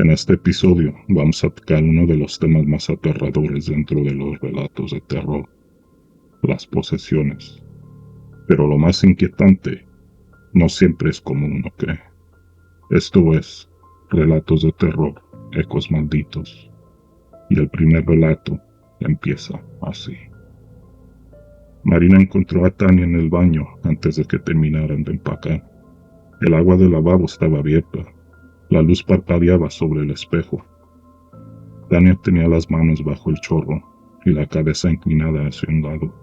En este episodio vamos a tocar uno de los temas más aterradores dentro de los relatos de terror, las posesiones. Pero lo más inquietante no siempre es como uno cree. Esto es Relatos de Terror, Ecos Malditos. Y el primer relato empieza así. Marina encontró a Tania en el baño antes de que terminaran de empacar. El agua del lavabo estaba abierta. La luz parpadeaba sobre el espejo. Tania tenía las manos bajo el chorro y la cabeza inclinada hacia un lado,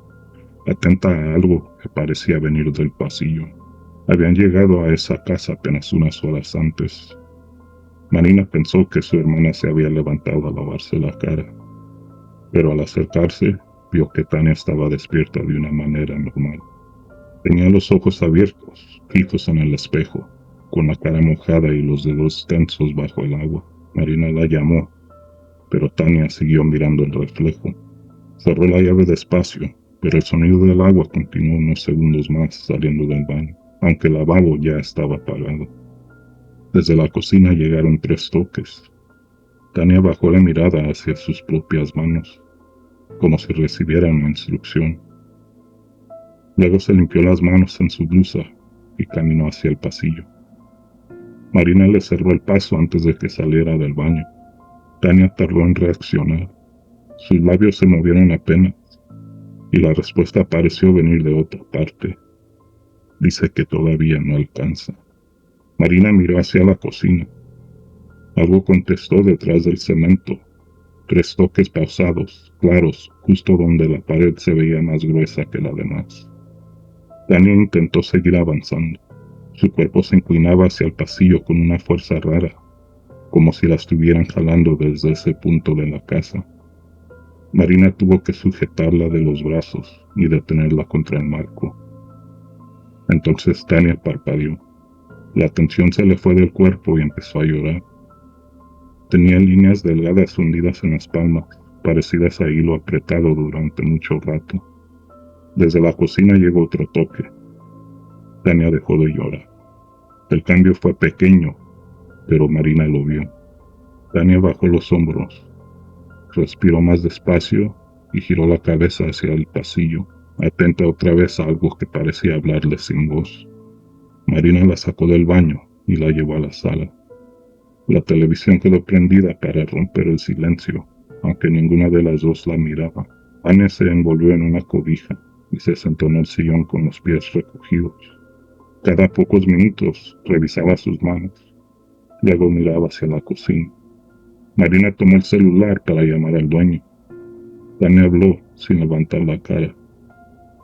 atenta a algo que parecía venir del pasillo. Habían llegado a esa casa apenas unas horas antes. Marina pensó que su hermana se había levantado a lavarse la cara, pero al acercarse vio que Tania estaba despierta de una manera normal. Tenía los ojos abiertos, fijos en el espejo, con la cara mojada y los dedos tensos bajo el agua. Marina la llamó, pero Tania siguió mirando el reflejo. Cerró la llave despacio, pero el sonido del agua continuó unos segundos más saliendo del baño, aunque el lavabo ya estaba apagado. Desde la cocina llegaron 3 toques. Tania bajó la mirada hacia sus propias manos, como si recibiera una instrucción. Luego se limpió las manos en su blusa y caminó hacia el pasillo. Marina le cerró el paso antes de que saliera del baño. Tania tardó en reaccionar. Sus labios se movieron apenas, y la respuesta pareció venir de otra parte. Dice que todavía no alcanza. Marina miró hacia la cocina. Algo contestó detrás del cemento. 3 toques pausados, claros, justo donde la pared se veía más gruesa que la demás. Tania intentó seguir avanzando. Su cuerpo se inclinaba hacia el pasillo con una fuerza rara, como si la estuvieran jalando desde ese punto de la casa. Marina tuvo que sujetarla de los brazos y detenerla contra el marco. Entonces Tania parpadeó. La tensión se le fue del cuerpo y empezó a llorar. Tenía líneas delgadas hundidas en las palmas, parecidas a hilo apretado durante mucho rato. Desde la cocina llegó otro toque. Tania dejó de llorar. El cambio fue pequeño, pero Marina lo vio. Tania bajó los hombros, respiró más despacio y giró la cabeza hacia el pasillo, atenta otra vez a algo que parecía hablarle sin voz. Marina la sacó del baño y la llevó a la sala. La televisión quedó prendida para romper el silencio, aunque ninguna de las dos la miraba. Tania se envolvió en una cobija y se sentó en el sillón con los pies recogidos. Cada pocos minutos revisaba sus manos, luego miraba hacia la cocina. Marina tomó el celular para llamar al dueño. Tania habló sin levantar la cara.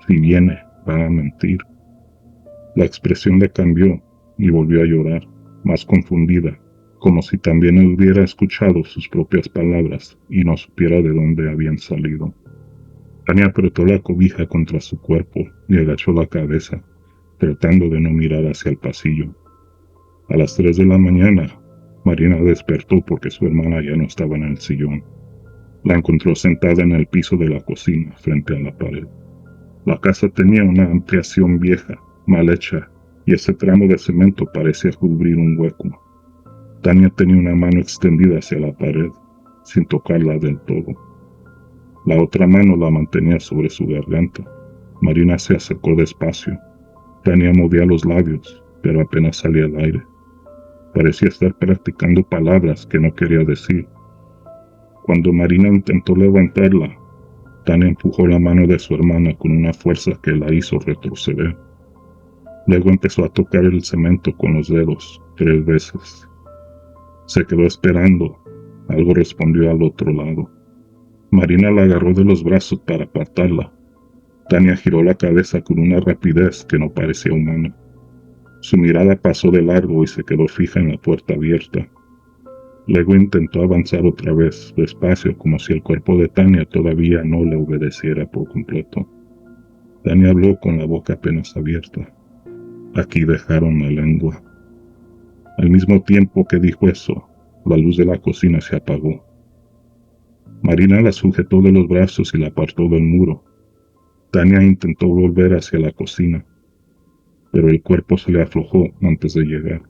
Si viene, va a mentir. La expresión le cambió y volvió a llorar, más confundida, como si también él hubiera escuchado sus propias palabras y no supiera de dónde habían salido. Tania apretó la cobija contra su cuerpo y agachó la cabeza, tratando de no mirar hacia el pasillo. A las 3 de la mañana, Marina despertó porque su hermana ya no estaba en el sillón. La encontró sentada en el piso de la cocina, frente a la pared. La casa tenía una ampliación vieja, mal hecha, y ese tramo de cemento parecía cubrir un hueco. Tania tenía una mano extendida hacia la pared, sin tocarla del todo. La otra mano la mantenía sobre su garganta. Marina se acercó despacio. Tania movía los labios, pero apenas salía el aire. Parecía estar practicando palabras que no quería decir. Cuando Marina intentó levantarla, Tania empujó la mano de su hermana con una fuerza que la hizo retroceder. Luego empezó a tocar el cemento con los dedos 3 veces. Se quedó esperando. Algo respondió al otro lado. Marina la agarró de los brazos para apartarla. Tania giró la cabeza con una rapidez que no parecía humana. Su mirada pasó de largo y se quedó fija en la puerta abierta. Luego intentó avanzar otra vez, despacio, como si el cuerpo de Tania todavía no le obedeciera por completo. Tania habló con la boca apenas abierta. Aquí dejaron la lengua. Al mismo tiempo que dijo eso, la luz de la cocina se apagó. Marina la sujetó de los brazos y la apartó del muro. Tania intentó volver hacia la cocina, pero el cuerpo se le aflojó antes de llegar.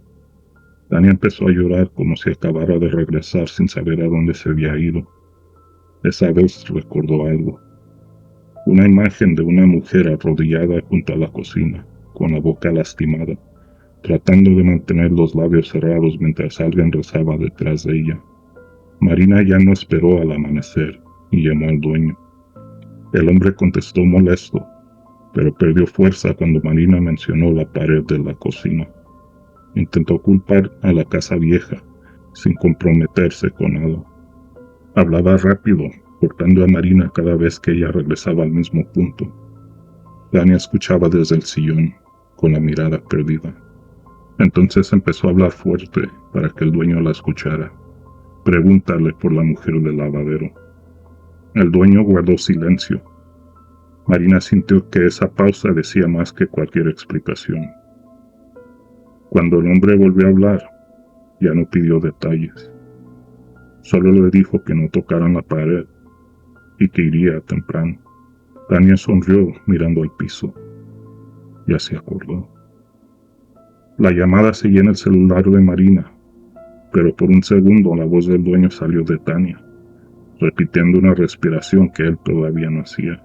Tania empezó a llorar como si acabara de regresar sin saber a dónde se había ido. Esa vez recordó algo. Una imagen de una mujer arrodillada junto a la cocina, con la boca lastimada, tratando de mantener los labios cerrados mientras alguien rezaba detrás de ella. Marina ya no esperó al amanecer y llamó al dueño. El hombre contestó molesto, pero perdió fuerza cuando Marina mencionó la pared de la cocina. Intentó culpar a la casa vieja, sin comprometerse con nada. Hablaba rápido, cortando a Marina cada vez que ella regresaba al mismo punto. Tania escuchaba desde el sillón, con la mirada perdida. Entonces empezó a hablar fuerte para que el dueño la escuchara. Pregúntale por la mujer del lavadero. El dueño guardó silencio. Marina sintió que esa pausa decía más que cualquier explicación. Cuando el hombre volvió a hablar, ya no pidió detalles. Solo le dijo que no tocaran la pared y que iría temprano. Tania sonrió mirando al piso. Ya se acordó. La llamada seguía en el celular de Marina, pero por un segundo la voz del dueño salió de Tania, repitiendo una respiración que él todavía no hacía.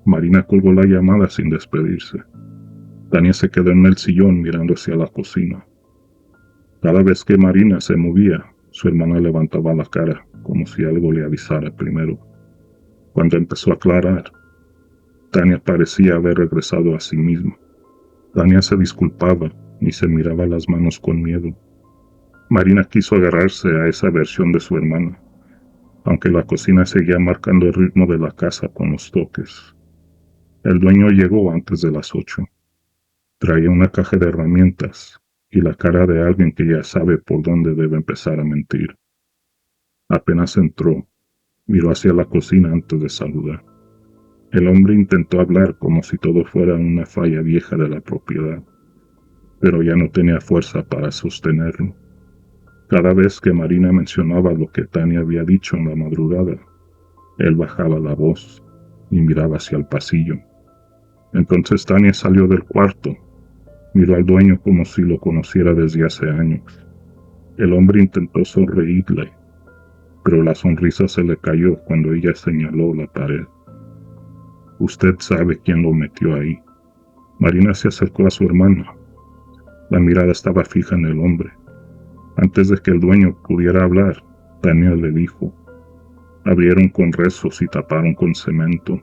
Marina colgó la llamada sin despedirse. Tania se quedó en el sillón mirando hacia la cocina. Cada vez que Marina se movía, su hermana levantaba la cara, como si algo le avisara primero. Cuando empezó a aclarar, Tania parecía haber regresado a sí misma. Tania se disculpaba y se miraba las manos con miedo. Marina quiso agarrarse a esa versión de su hermana, aunque la cocina seguía marcando el ritmo de la casa con los toques. El dueño llegó antes de las 8. Traía una caja de herramientas y la cara de alguien que ya sabe por dónde debe empezar a mentir. Apenas entró, miró hacia la cocina antes de saludar. El hombre intentó hablar como si todo fuera una falla vieja de la propiedad, pero ya no tenía fuerza para sostenerlo. Cada vez que Marina mencionaba lo que Tania había dicho en la madrugada, él bajaba la voz y miraba hacia el pasillo. Entonces Tania salió del cuarto, miró al dueño como si lo conociera desde hace años. El hombre intentó sonreírle, pero la sonrisa se le cayó cuando ella señaló la pared. Usted sabe quién lo metió ahí. Marina se acercó a su hermana. La mirada estaba fija en el hombre. Antes de que el dueño pudiera hablar, Tania le dijo. Abrieron con rezos y taparon con cemento.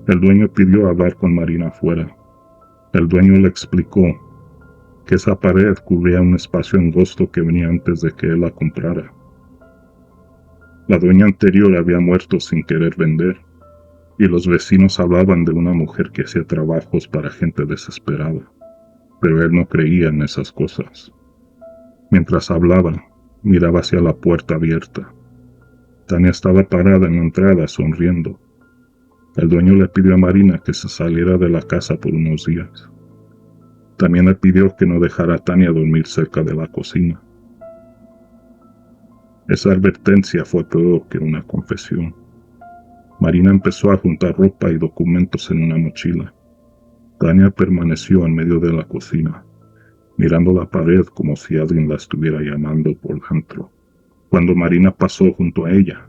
El dueño pidió hablar con Marina afuera. El dueño le explicó que esa pared cubría un espacio angosto que venía antes de que él la comprara. La dueña anterior había muerto sin querer vender, y los vecinos hablaban de una mujer que hacía trabajos para gente desesperada, pero él no creía en esas cosas. Mientras hablaba, miraba hacia la puerta abierta. Tania estaba parada en la entrada sonriendo. El dueño le pidió a Marina que se saliera de la casa por unos días. También le pidió que no dejara a Tania dormir cerca de la cocina. Esa advertencia fue peor que una confesión. Marina empezó a juntar ropa y documentos en una mochila. Tania permaneció en medio de la cocina, mirando la pared como si alguien la estuviera llamando por dentro. Cuando Marina pasó junto a ella,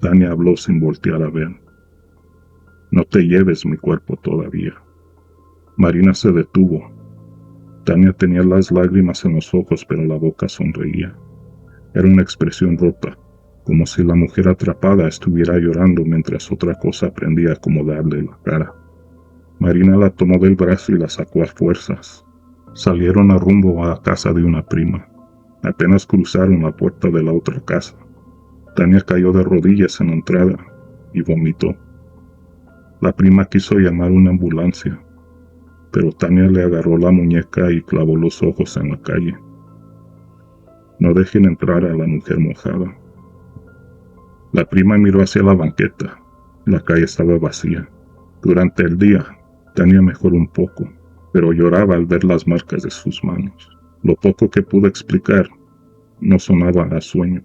Tania habló sin voltear a ver. No te lleves mi cuerpo todavía. Marina se detuvo. Tania tenía las lágrimas en los ojos, pero la boca sonreía. Era una expresión rota, como si la mujer atrapada estuviera llorando mientras otra cosa aprendía a acomodarle la cara. Marina la tomó del brazo y la sacó a fuerzas. Salieron a rumbo a la casa de una prima. Apenas cruzaron la puerta de la otra casa. Tania cayó de rodillas en la entrada y vomitó. La prima quiso llamar una ambulancia, pero Tania le agarró la muñeca y clavó los ojos en la calle. No dejen entrar a la mujer mojada. La prima miró hacia la banqueta. La calle estaba vacía. Durante el día, Tania mejoró un poco, pero lloraba al ver las marcas de sus manos. Lo poco que pudo explicar no sonaba a sueño.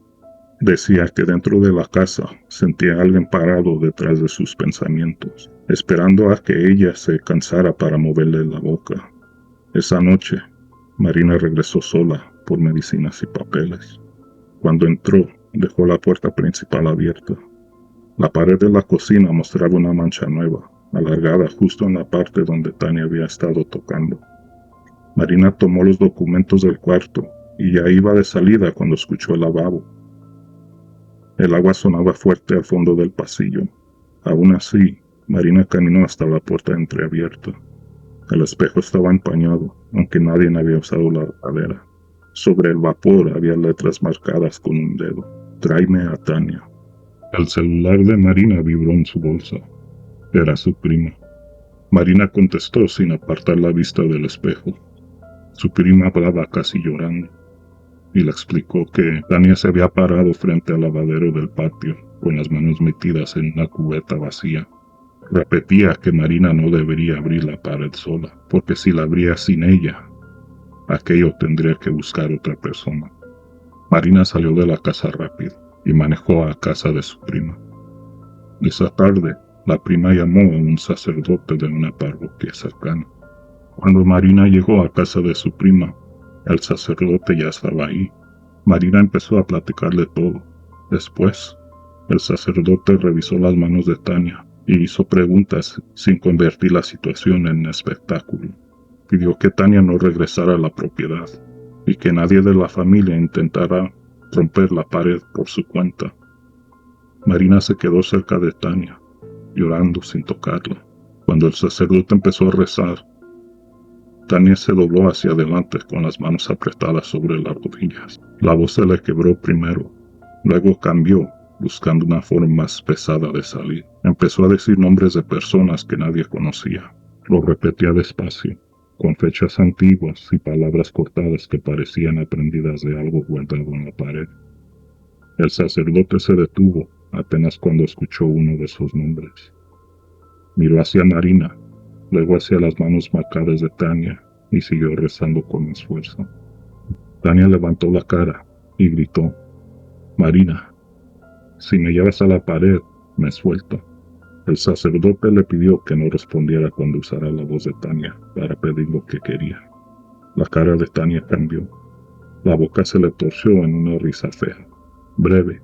Decía que dentro de la casa sentía a alguien parado detrás de sus pensamientos, esperando a que ella se cansara para moverle la boca. Esa noche, Marina regresó sola por medicinas y papeles. Cuando entró, dejó la puerta principal abierta. La pared de la cocina mostraba una mancha nueva, alargada justo en la parte donde Tania había estado tocando. Marina tomó los documentos del cuarto y ya iba de salida cuando escuchó el lavabo. El agua sonaba fuerte al fondo del pasillo. Aún así, Marina caminó hasta la puerta entreabierta. El espejo estaba empañado, aunque nadie había usado la lavadera. Sobre el vapor había letras marcadas con un dedo. Tráeme a Tania. El celular de Marina vibró en su bolsa. Era su prima. Marina contestó sin apartar la vista del espejo. Su prima hablaba casi llorando, y le explicó que Tania se había parado frente al lavadero del patio, con las manos metidas en una cubeta vacía. Repetía que Marina no debería abrir la pared sola, porque si la abría sin ella, aquello tendría que buscar otra persona. Marina salió de la casa rápido y manejó a casa de su prima. Esa tarde, la prima llamó a un sacerdote de una parroquia cercana. Cuando Marina llegó a casa de su prima, el sacerdote ya estaba ahí. Marina empezó a platicarle todo. Después, el sacerdote revisó las manos de Tania y hizo preguntas sin convertir la situación en espectáculo. Pidió que Tania no regresara a la propiedad y que nadie de la familia intentara romper la pared por su cuenta. Marina se quedó cerca de Tania, llorando sin tocarla. Cuando el sacerdote empezó a rezar, Tania se dobló hacia adelante con las manos apretadas sobre las rodillas. La voz se le quebró primero, luego cambió, buscando una forma más pesada de salir. Empezó a decir nombres de personas que nadie conocía. Lo repetía despacio, con fechas antiguas y palabras cortadas que parecían aprendidas de algo guardado en la pared. El sacerdote se detuvo apenas cuando escuchó uno de esos nombres. Miró hacia Marina, luego hacia las manos marcadas de Tania y siguió rezando con más fuerza. Tania levantó la cara y gritó: «Marina, si me llevas a la pared, me suelto». El sacerdote le pidió que no respondiera cuando usara la voz de Tania para pedir lo que quería. La cara de Tania cambió. La boca se le torció en una risa fea, breve,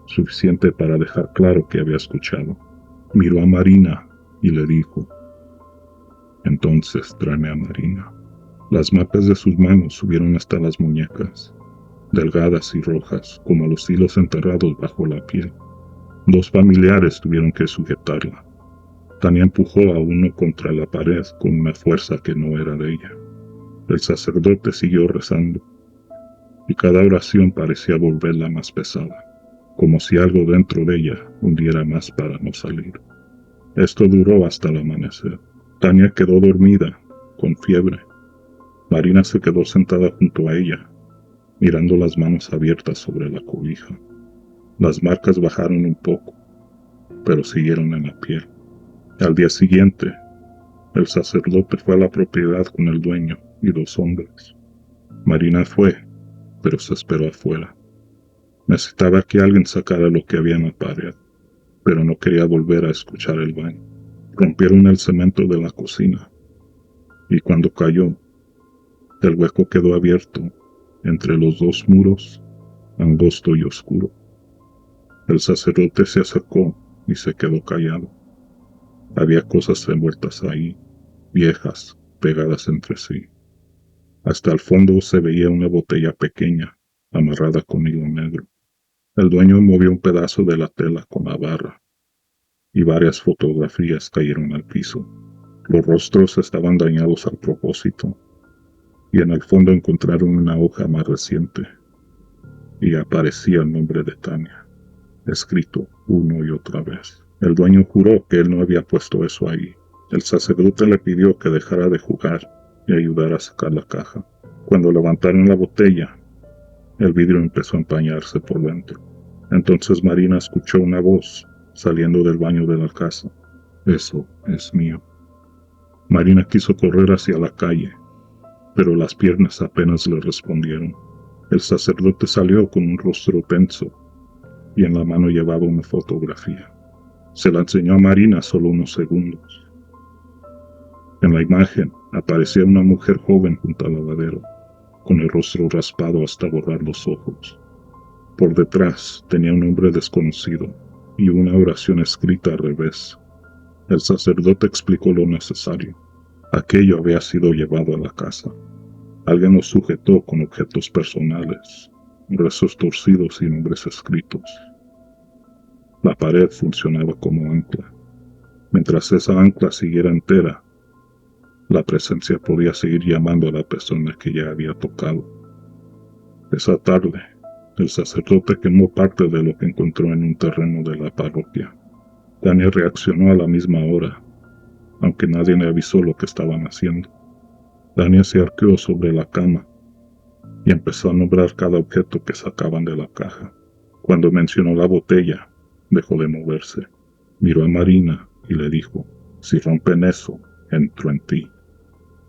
suficiente para dejar claro que había escuchado. Miró a Marina y le dijo: «Entonces tráeme a Marina». Las mapas de sus manos subieron hasta las muñecas, delgadas y rojas como los hilos enterrados bajo la piel. Dos familiares tuvieron que sujetarla. Tania empujó a uno contra la pared con una fuerza que no era de ella. El sacerdote siguió rezando, y cada oración parecía volverla más pesada, como si algo dentro de ella hundiera más para no salir. Esto duró hasta el amanecer. Tania quedó dormida, con fiebre. Marina se quedó sentada junto a ella, mirando las manos abiertas sobre la cobija. Las marcas bajaron un poco, pero siguieron en la piel. Al día siguiente, el sacerdote fue a la propiedad con el dueño y dos hombres. Marina fue, pero se esperó afuera. Necesitaba que alguien sacara lo que había en la pared, pero no quería volver a escuchar el baño. Rompieron el cemento de la cocina, y cuando cayó, el hueco quedó abierto entre los dos muros, angosto y oscuro. El sacerdote se acercó y se quedó callado. Había cosas envueltas ahí, viejas, pegadas entre sí. Hasta el fondo se veía una botella pequeña, amarrada con hilo negro. El dueño movió un pedazo de la tela con la barra, y varias fotografías cayeron al piso. Los rostros estaban dañados al propósito, y en el fondo encontraron una hoja más reciente, y aparecía el nombre de Tania, escrito una y otra vez. El dueño juró que él no había puesto eso ahí. El sacerdote le pidió que dejara de jugar y ayudara a sacar la caja. Cuando levantaron la botella, el vidrio empezó a empañarse por dentro. Entonces Marina escuchó una voz saliendo del baño de la casa: «Eso es mío». Marina quiso correr hacia la calle, pero las piernas apenas le respondieron. El sacerdote salió con un rostro tenso y en la mano llevaba una fotografía. Se la enseñó a Marina solo unos segundos. En la imagen aparecía una mujer joven junto al lavadero. con el rostro raspado hasta borrar los ojos. Por detrás tenía un nombre desconocido y una oración escrita al revés. El sacerdote explicó lo necesario. Aquello había sido llevado a la casa. Alguien lo sujetó con objetos personales, rezos torcidos y nombres escritos. La pared funcionaba como ancla. Mientras esa ancla siguiera entera, la presencia podía seguir llamando a la persona que ya había tocado. Esa tarde, el sacerdote quemó parte de lo que encontró en un terreno de la parroquia. Tania reaccionó a la misma hora, aunque nadie le avisó lo que estaban haciendo. Tania se arqueó sobre la cama y empezó a nombrar cada objeto que sacaban de la caja. Cuando mencionó la botella, dejó de moverse. Miró a Marina y le dijo: si rompen eso, entro en ti.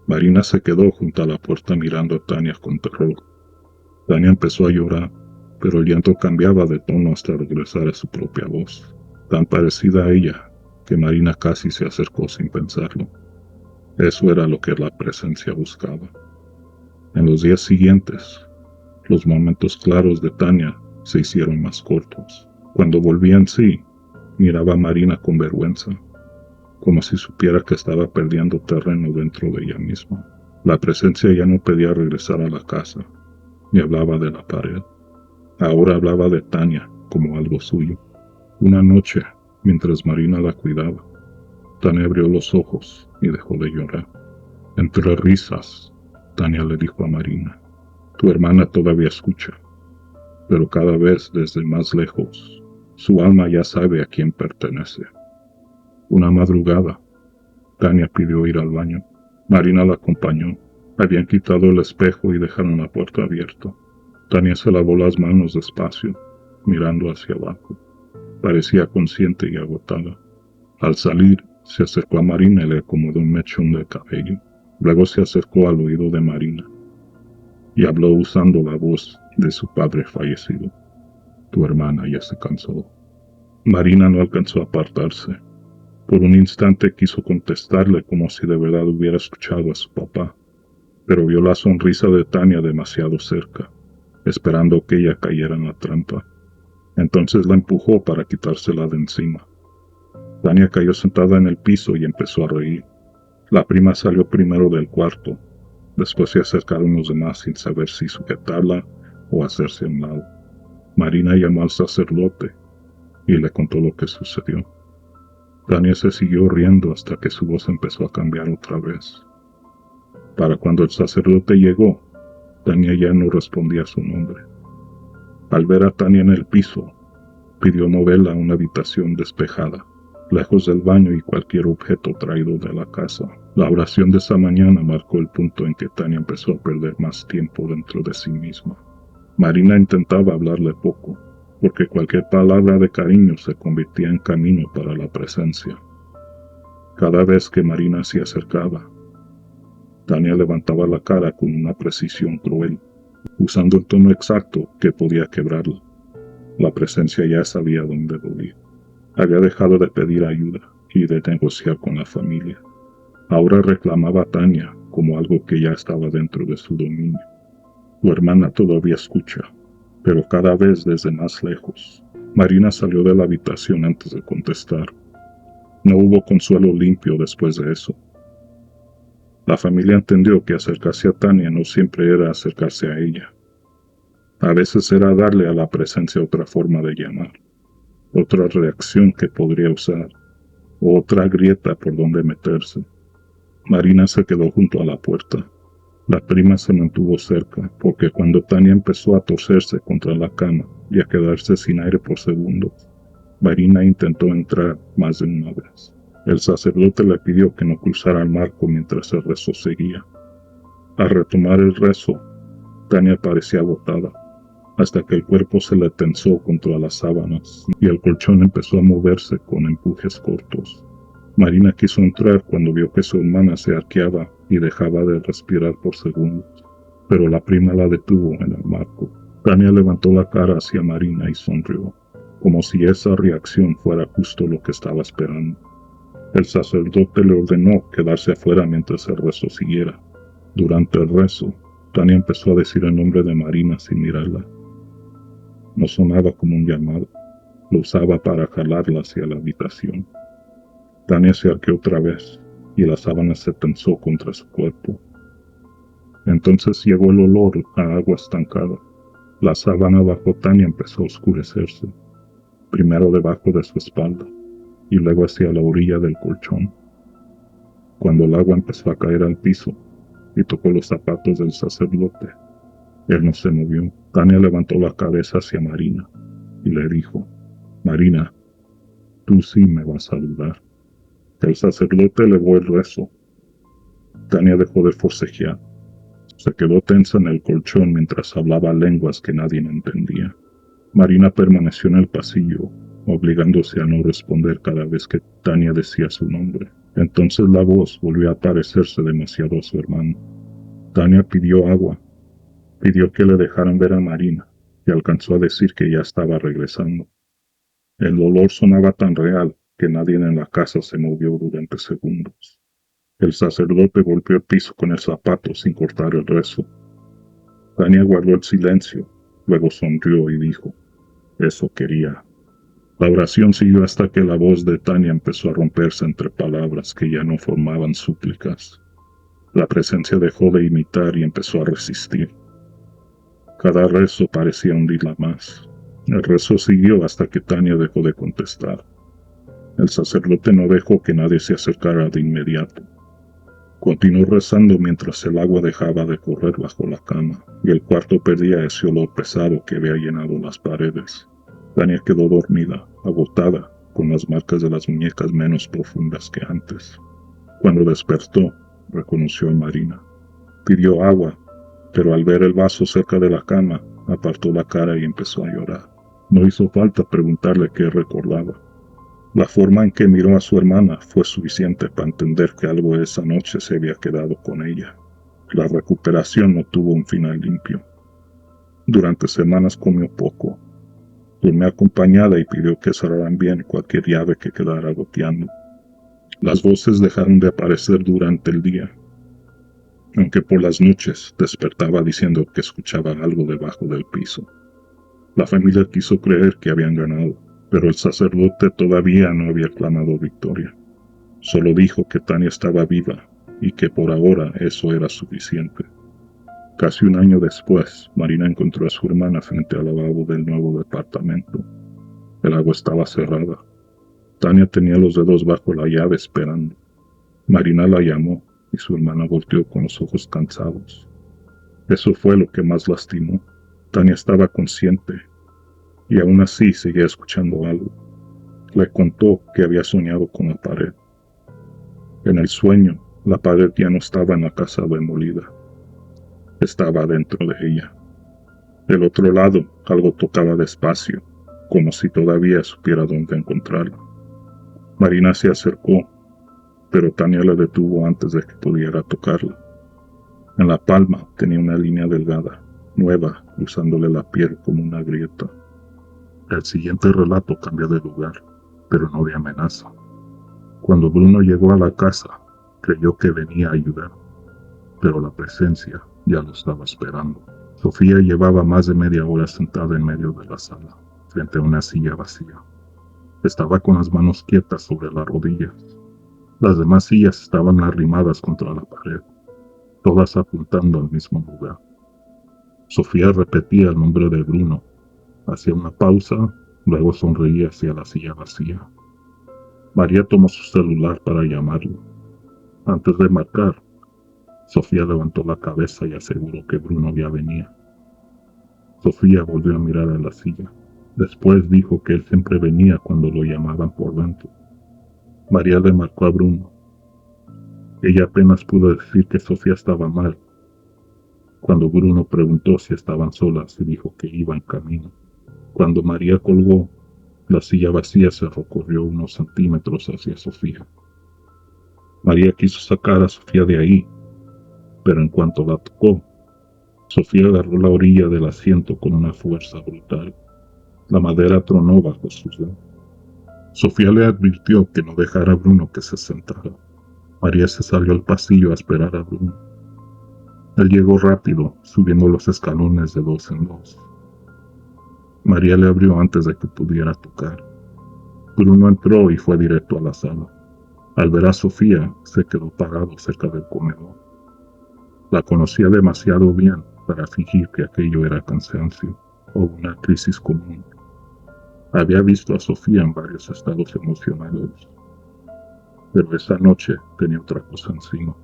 Marina se quedó junto a la puerta mirando a Tania con terror. Tania empezó a llorar, pero el llanto cambiaba de tono hasta regresar a su propia voz, tan parecida a ella que Marina casi se acercó sin pensarlo. Eso era lo que la presencia buscaba. En los días siguientes, los momentos claros de Tania se hicieron más cortos. Cuando volvía en sí, miraba a Marina con vergüenza, como si supiera que estaba perdiendo terreno dentro de ella misma. La presencia ya no pedía regresar a la casa, ni hablaba de la pared. Ahora hablaba de Tania como algo suyo. Una noche, mientras Marina la cuidaba, Tania abrió los ojos y dejó de llorar. Entre risas, Tania le dijo a Marina: tu hermana todavía escucha, pero cada vez desde más lejos. Su alma ya sabe a quién pertenece. Una madrugada, Tania pidió ir al baño. Marina la acompañó. Habían quitado el espejo y dejaron la puerta abierta. Tania se lavó las manos despacio, mirando hacia abajo. Parecía consciente y agotada. Al salir, se acercó a Marina y le acomodó un mechón de cabello. Luego se acercó al oído de Marina y habló usando la voz de su padre fallecido: tu hermana ya se cansó. Marina no alcanzó a apartarse. Por un instante quiso contestarle como si de verdad hubiera escuchado a su papá, pero vio la sonrisa de Tania demasiado cerca, esperando que ella cayera en la trampa. Entonces la empujó para quitársela de encima. Tania cayó sentada en el piso y empezó a reír. La prima salió primero del cuarto. Después se acercaron los demás sin saber si sujetarla o hacerse a un lado. Marina llamó al sacerdote y le contó lo que sucedió. Tania se siguió riendo hasta que su voz empezó a cambiar otra vez. Para cuando el sacerdote llegó, Tania ya no respondía a su nombre. Al ver a Tania en el piso, pidió moverla a una habitación despejada, lejos del baño y cualquier objeto traído de la casa. La oración de esa mañana marcó el punto en que Tania empezó a perder más tiempo dentro de sí misma. Marina intentaba hablarle poco, porque cualquier palabra de cariño se convertía en camino para la presencia. Cada vez que Marina se acercaba, Tania levantaba la cara con una precisión cruel, usando el tono exacto que podía quebrarla. La presencia ya sabía dónde dolía. Había dejado de pedir ayuda y de negociar con la familia. Ahora reclamaba a Tania como algo que ya estaba dentro de su dominio. Tu hermana todavía escucha, pero cada vez desde más lejos. Marina salió de la habitación antes de contestar. No hubo consuelo limpio después de eso. La familia entendió que acercarse a Tania no siempre era acercarse a ella. A veces era darle a la presencia otra forma de llamar, otra reacción que podría usar, o otra grieta por donde meterse. Marina se quedó junto a la puerta. La prima se mantuvo cerca, porque cuando Tania empezó a torcerse contra la cama y a quedarse sin aire por segundos, Marina intentó entrar más de una vez. El sacerdote le pidió que no cruzara el marco mientras el rezo seguía. Al retomar el rezo, Tania parecía agotada, hasta que el cuerpo se le tensó contra las sábanas y el colchón empezó a moverse con empujes cortos. Marina quiso entrar cuando vio que su hermana se arqueaba y dejaba de respirar por segundos, pero la prima la detuvo en el marco. Tania levantó la cara hacia Marina y sonrió, como si esa reacción fuera justo lo que estaba esperando. El sacerdote le ordenó quedarse afuera mientras el rezo siguiera. Durante el rezo, Tania empezó a decir el nombre de Marina sin mirarla. No sonaba como un llamado. Lo usaba para jalarla hacia la habitación. Tania se arqueó otra vez y la sábana se tensó contra su cuerpo. Entonces llegó el olor a agua estancada. La sábana bajo Tania empezó a oscurecerse, primero debajo de su espalda y luego hacia la orilla del colchón. Cuando el agua empezó a caer al piso y tocó los zapatos del sacerdote, él no se movió. Tania levantó la cabeza hacia Marina y le dijo: Marina, tú sí me vas a ayudar. El sacerdote elevó el rezo. Tania dejó de forcejear. Se quedó tensa en el colchón mientras hablaba lenguas que nadie entendía. Marina permaneció en el pasillo, obligándose a no responder cada vez que Tania decía su nombre. Entonces la voz volvió a parecerse demasiado a su hermano. Tania pidió agua. Pidió que le dejaran ver a Marina y alcanzó a decir que ya estaba regresando. El dolor sonaba tan real que nadie en la casa se movió durante segundos. El sacerdote golpeó el piso con el zapato sin cortar el rezo. Tania guardó el silencio, luego sonrió y dijo: eso quería. La oración siguió hasta que la voz de Tania empezó a romperse entre palabras que ya no formaban súplicas. La presencia dejó de imitar y empezó a resistir. Cada rezo parecía hundirla más. El rezo siguió hasta que Tania dejó de contestar. El sacerdote no dejó que nadie se acercara de inmediato. Continuó rezando mientras el agua dejaba de correr bajo la cama y el cuarto perdía ese olor pesado que había llenado las paredes. Tania quedó dormida, agotada, con las marcas de las muñecas menos profundas que antes. Cuando despertó, reconoció a Marina. Pidió agua, pero al ver el vaso cerca de la cama, apartó la cara y empezó a llorar. No hizo falta preguntarle qué recordaba. La forma en que miró a su hermana fue suficiente para entender que algo esa noche se había quedado con ella. La recuperación no tuvo un final limpio. Durante semanas comió poco. Durmió acompañada y pidió que cerraran bien cualquier llave que quedara goteando. Las voces dejaron de aparecer durante el día, aunque por las noches despertaba diciendo que escuchaba algo debajo del piso. La familia quiso creer que habían ganado, pero el sacerdote todavía no había clamado victoria. Solo dijo que Tania estaba viva y que por ahora eso era suficiente. Casi un año después, Marina encontró a su hermana frente al lavabo del nuevo departamento. El agua estaba cerrada. Tania tenía los dedos bajo la llave esperando. Marina la llamó y su hermana volteó con los ojos cansados. Eso fue lo que más lastimó. Tania estaba consciente y aún así seguía escuchando algo. Le contó que había soñado con la pared. En el sueño, la pared ya no estaba en la casa demolida. Estaba dentro de ella. Del otro lado, algo tocaba despacio, como si todavía supiera dónde encontrarla. Marina se acercó, pero Tania la detuvo antes de que pudiera tocarla. En la palma tenía una línea delgada, nueva, usándole la piel como una grieta. El siguiente relato cambió de lugar, pero no de amenaza. Cuando Bruno llegó a la casa, creyó que venía a ayudar, pero la presencia ya lo estaba esperando. Sofía llevaba más de media hora sentada en medio de la sala, frente a una silla vacía. Estaba con las manos quietas sobre las rodillas. Las demás sillas estaban arrimadas contra la pared, todas apuntando al mismo lugar. Sofía repetía el nombre de Bruno. Hacía una pausa, luego sonreía hacia la silla vacía. María tomó su celular para llamarlo. Antes de marcar, Sofía levantó la cabeza y aseguró que Bruno ya venía. Sofía volvió a mirar a la silla. Después dijo que él siempre venía cuando lo llamaban por dentro. María le marcó a Bruno. Ella apenas pudo decir que Sofía estaba mal. Cuando Bruno preguntó si estaban solas, dijo que iba en camino. Cuando María colgó, la silla vacía se recorrió unos centímetros hacia Sofía. María quiso sacar a Sofía de ahí, pero en cuanto la tocó, Sofía agarró la orilla del asiento con una fuerza brutal. La madera tronó bajo sus dedos. Sofía le advirtió que no dejara a Bruno que se sentara. María se salió al pasillo a esperar a Bruno. Él llegó rápido, subiendo los escalones de dos en dos. María le abrió antes de que pudiera tocar. Bruno entró y fue directo a la sala. Al ver a Sofía, se quedó parado cerca del comedor. La conocía demasiado bien para fingir que aquello era cansancio o una crisis común. Había visto a Sofía en varios estados emocionales, pero esa noche tenía otra cosa encima.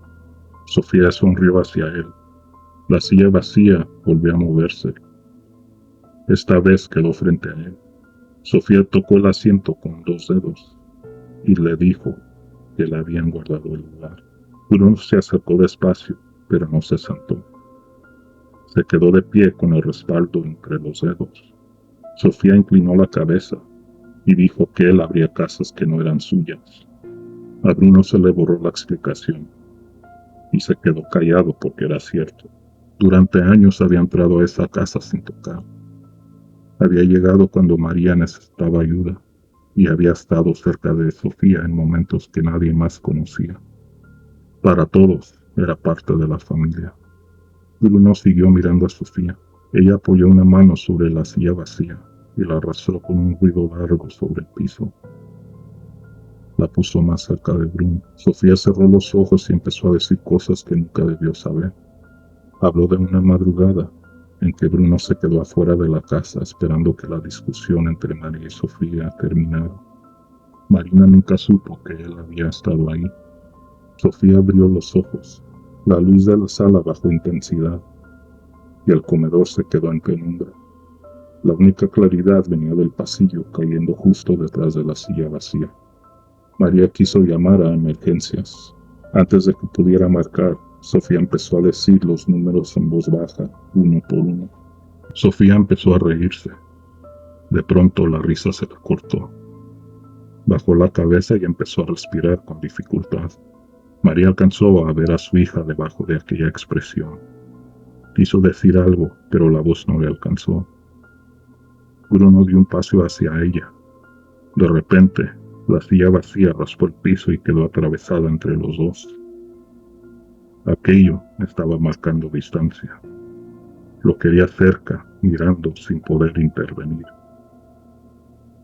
Sofía sonrió hacia él. La silla vacía volvió a moverse. Esta vez quedó frente a él. Sofía tocó el asiento con 2 dedos y le dijo que le habían guardado el lugar. Bruno se acercó despacio, pero no se sentó. Se quedó de pie con el respaldo entre los dedos. Sofía inclinó la cabeza y dijo que él abría casas que no eran suyas. A Bruno se le borró la explicación y se quedó callado porque era cierto. Durante años había entrado a esa casa sin tocar. Había llegado cuando María necesitaba ayuda y había estado cerca de Sofía en momentos que nadie más conocía. Para todos era parte de la familia. Bruno siguió mirando a Sofía. Ella apoyó una mano sobre la silla vacía y la arrastró con un ruido largo sobre el piso. La puso más cerca de Bruno. Sofía cerró los ojos y empezó a decir cosas que nunca debió saber. Habló de una madrugada en que Bruno se quedó afuera de la casa esperando que la discusión entre María y Sofía terminara. Marina nunca supo que él había estado ahí. Sofía abrió los ojos. La luz de la sala bajó intensidad y el comedor se quedó en penumbra. La única claridad venía del pasillo cayendo justo detrás de la silla vacía. María quiso llamar a emergencias. Antes de que pudiera marcar, Sofía empezó a decir los números en voz baja, uno por uno. Sofía empezó a reírse. De pronto la risa se le cortó. Bajó la cabeza y empezó a respirar con dificultad. María alcanzó a ver a su hija debajo de aquella expresión. Quiso decir algo, pero la voz no le alcanzó. Bruno dio un paso hacia ella. De repente, la silla vacía raspó el piso y quedó atravesada entre los dos. Aquello estaba marcando distancia. Lo quería cerca, mirando sin poder intervenir.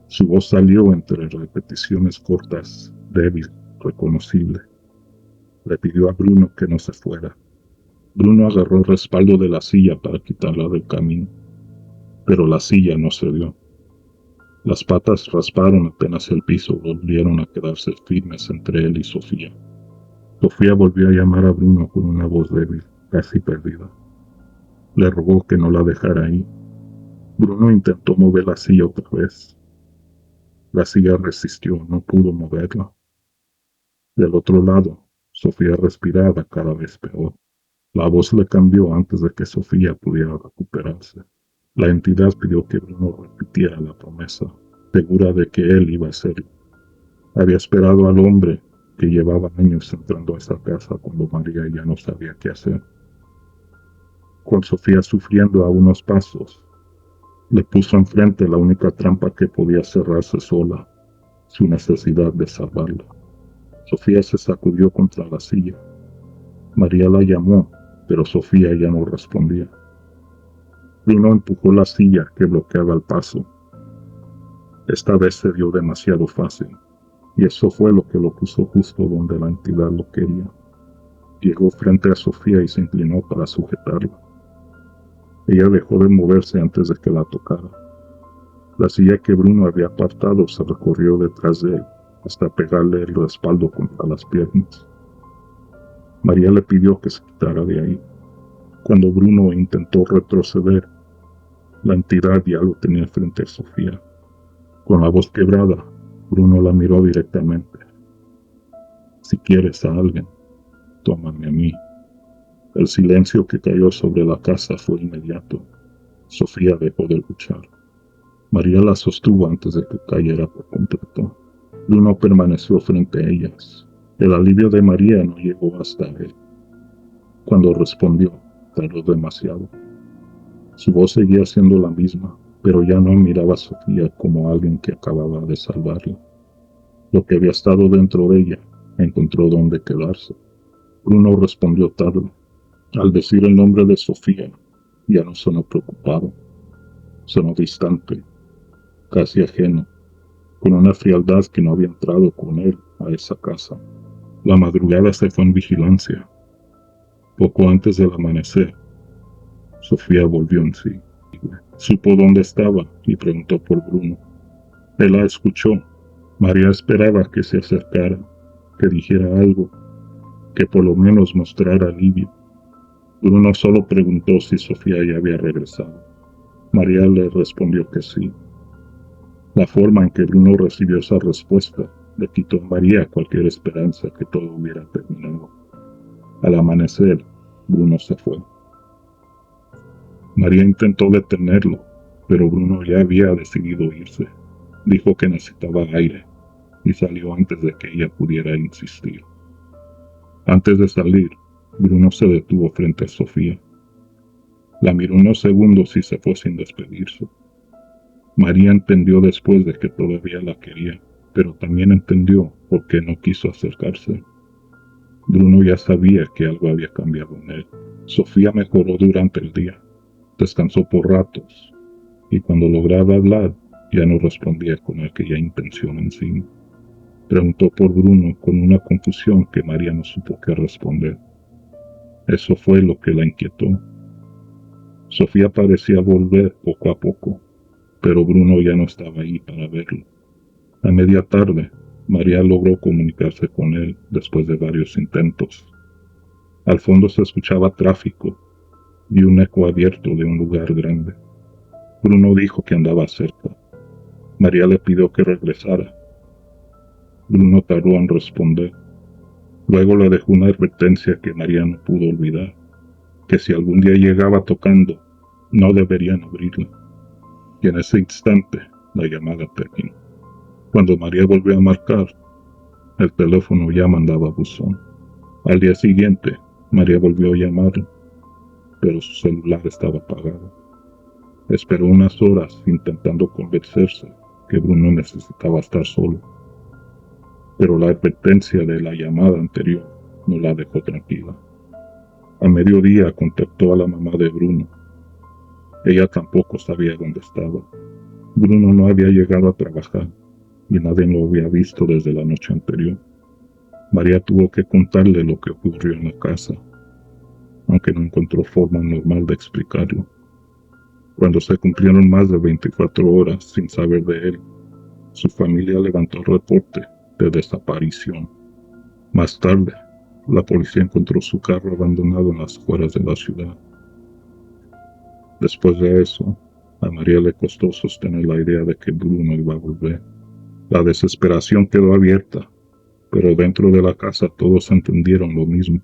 Su voz salió entre repeticiones cortas, débil, reconocible. Le pidió a Bruno que no se fuera. Bruno agarró el respaldo de la silla para quitarla del camino, pero la silla no cedió. Las patas rasparon apenas el piso, volvieron a quedarse firmes entre él y Sofía. Sofía volvió a llamar a Bruno con una voz débil, casi perdida. Le rogó que no la dejara ahí. Bruno intentó mover la silla otra vez. La silla resistió, no pudo moverla. Del otro lado, Sofía respiraba cada vez peor. La voz le cambió antes de que Sofía pudiera recuperarse. La entidad pidió que Bruno repitiera la promesa, segura de que él iba a hacerlo. Había esperado al hombre que llevaba años entrando a esa casa cuando María ya no sabía qué hacer. Con Sofía sufriendo a unos pasos, le puso enfrente la única trampa que podía cerrarse sola, su necesidad de salvarla. Sofía se sacudió contra la silla. María la llamó, pero Sofía ya no respondía. Bruno empujó la silla que bloqueaba el paso. Esta vez se dio demasiado fácil, y eso fue lo que lo puso justo donde la entidad lo quería. Llegó frente a Sofía y se inclinó para sujetarla. Ella dejó de moverse antes de que la tocara. La silla que Bruno había apartado se recorrió detrás de él hasta pegarle el respaldo contra las piernas. María le pidió que se quitara de ahí. Cuando Bruno intentó retroceder, la entidad ya lo tenía frente a Sofía. Con la voz quebrada, Bruno la miró directamente. Si quieres a alguien, tómame a mí. El silencio que cayó sobre la casa fue inmediato. Sofía dejó de luchar. María la sostuvo antes de que cayera por completo. Bruno permaneció frente a ellas. El alivio de María no llegó hasta él. Cuando respondió, tardó demasiado. Su voz seguía siendo la misma, pero ya no miraba a Sofía como alguien que acababa de salvarla. Lo que había estado dentro de ella encontró dónde quedarse. Bruno respondió tarde. Al decir el nombre de Sofía, ya no sonó preocupado, sonó distante, casi ajeno, con una frialdad que no había entrado con él a esa casa. La madrugada se fue en vigilancia. Poco antes del amanecer, Sofía volvió en sí. Supo dónde estaba y preguntó por Bruno. Él la escuchó. María esperaba que se acercara, que dijera algo, que por lo menos mostrara alivio. Bruno solo preguntó si Sofía ya había regresado. María le respondió que sí. La forma en que Bruno recibió esa respuesta le quitó a María cualquier esperanza que todo hubiera terminado. Al amanecer, Bruno se fue. María intentó detenerlo, pero Bruno ya había decidido irse. Dijo que necesitaba aire y salió antes de que ella pudiera insistir. Antes de salir, Bruno se detuvo frente a Sofía. La miró unos segundos y se fue sin despedirse. María entendió después de que todavía la quería, pero también entendió por qué no quiso acercarse. Bruno ya sabía que algo había cambiado en él. Sofía mejoró durante el día, descansó por ratos, y cuando lograba hablar, ya no respondía con aquella intención encima. Preguntó por Bruno con una confusión que María no supo qué responder. Eso fue lo que la inquietó. Sofía parecía volver poco a poco, pero Bruno ya no estaba ahí para verlo. A media tarde, María logró comunicarse con él después de varios intentos. Al fondo se escuchaba tráfico y un eco abierto de un lugar grande. Bruno dijo que andaba cerca. María le pidió que regresara. Bruno tardó en responder. Luego le dejó una advertencia que María no pudo olvidar, que si algún día llegaba tocando, no deberían abrirla. Y en ese instante, la llamada terminó. Cuando María volvió a marcar, el teléfono ya mandaba buzón. Al día siguiente, María volvió a llamarlo, pero su celular estaba apagado. Esperó unas horas intentando convencerse que Bruno necesitaba estar solo, pero la advertencia de la llamada anterior no la dejó tranquila. A mediodía contactó a la mamá de Bruno. Ella tampoco sabía dónde estaba. Bruno no había llegado a trabajar y nadie lo había visto desde la noche anterior. María tuvo que contarle lo que ocurrió en la casa, aunque no encontró forma normal de explicarlo. Cuando se cumplieron más de 24 horas sin saber de él, su familia levantó el reporte de desaparición. Más tarde, la policía encontró su carro abandonado en las afueras de la ciudad. Después de eso, a María le costó sostener la idea de que Bruno iba a volver. La desesperación quedó abierta, pero dentro de la casa todos entendieron lo mismo.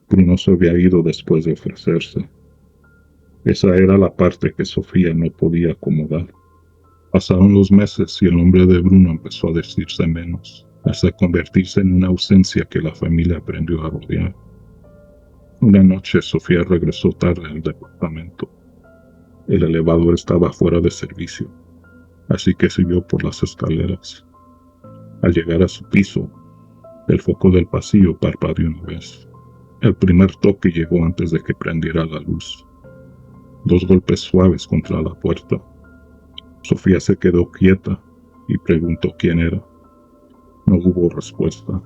Bruno se había ido después de ofrecerse. Esa era la parte que Sofía no podía acomodar. Pasaron los meses y el nombre de Bruno empezó a decirse menos, hasta convertirse en una ausencia que la familia aprendió a rodear. Una noche Sofía regresó tarde al departamento. El elevador estaba fuera de servicio, así que subió por las escaleras. Al llegar a su piso, el foco del pasillo parpadeó una vez. El primer toque llegó antes de que prendiera la luz. 2 golpes suaves contra la puerta. Sofía se quedó quieta y preguntó quién era. No hubo respuesta.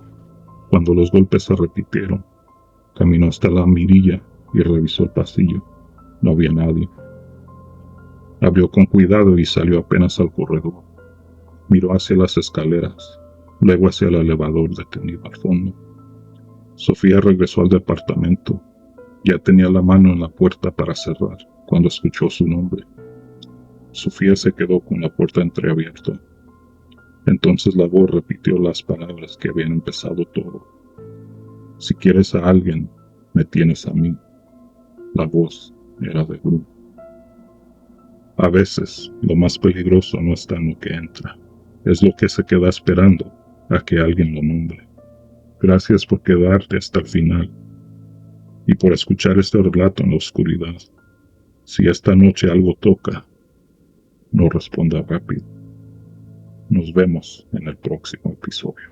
Cuando los golpes se repitieron, caminó hasta la mirilla y revisó el pasillo. No había nadie. Abrió con cuidado y salió apenas al corredor. Miró hacia las escaleras, luego hacia el elevador detenido al fondo. Sofía regresó al departamento. Ya tenía la mano en la puerta para cerrar cuando escuchó su nombre. Sofía se quedó con la puerta entreabierta. Entonces la voz repitió las palabras que habían empezado todo. Si quieres a alguien, me tienes a mí. La voz era de Bruno. A veces, lo más peligroso no está en lo que entra, es lo que se queda esperando a que alguien lo nombre. Gracias por quedarte hasta el final y por escuchar este relato en la oscuridad. Si esta noche algo toca, no responda rápido. Nos vemos en el próximo episodio.